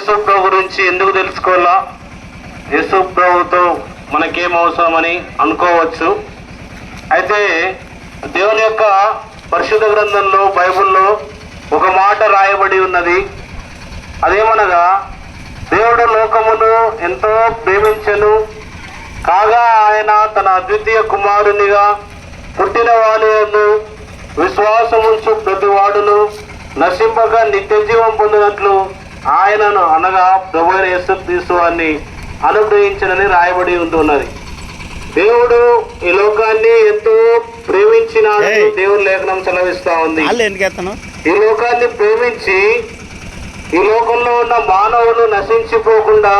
యేసు ప్రభు గురించి ఎందుకు తెలుసుకోవాలా, యేసు ప్రభుతో మనకేం అవసరమని అనుకోవచ్చు. అయితే దేవుని యొక్క పరిశుద్ధ గ్రంథంలో, బైబిల్లో ఒక మాట రాయబడి ఉన్నది. అదేమనగా, దేవుడు లోకమును ఎంతో ప్రేమించెను కాగా ఆయన తన అద్వితీయ కుమారునిగా పుట్టిన వారిని విశ్వాసముంచు ప్రతి వాడును నశింపక నిత్య జీవం పొందినట్లు ఆయనను అనగా ప్రభువైన యేసుక్రీస్తు వారిని అనుగ్రహించనని రాయబడి ఉంటున్నది. దేవుడు ఈ లోకాన్ని ఎంతో ప్రేమించినాడు దేవుని లేఖనం సెలవిస్తా ఉంది. ఈ లోకాన్ని ప్రేమించి ఈ లోకంలో ఉన్న మానవులు నశించిపోకుండా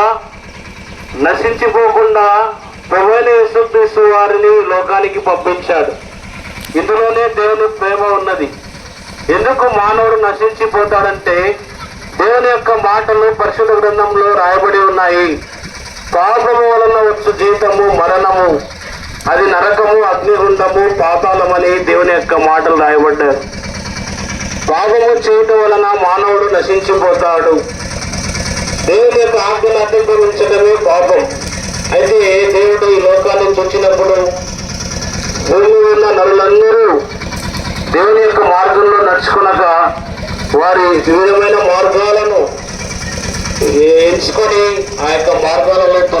ప్రభువైన యేసుక్రీస్తు వారిని లోకానికి పంపించాడు. ఇందులోనే దేవుని ప్రేమ ఉన్నది. ఎందుకు మానవుడు నశించిపోతాడంటే, దేవుని యొక్క మాటలు పరిశుద్ధ గ్రంథంలో రాయబడి ఉన్నాయి. పాపము వలన వచ్చు జీతము మరణము, అది నరకము, అగ్నిగుండము, పాతాళమని దేవుని యొక్క మాటలు రాయబడ్డారు. పాపము చేయటం వలన మానవుడు నశించిపోతాడు. దేవుని యొక్క ఆజ్ఞను అతిక్రమించడమే పాపం. అయితే దేవుడు ఈ లోకాన్ని చూచినప్పుడు భూమి ఉన్న నరులందరూ దేవుని యొక్క మార్గంలో నడుచుకునక వారి వివిధమైన మార్గాలను ఎంచుకొని ఆ యొక్క మార్గాలలో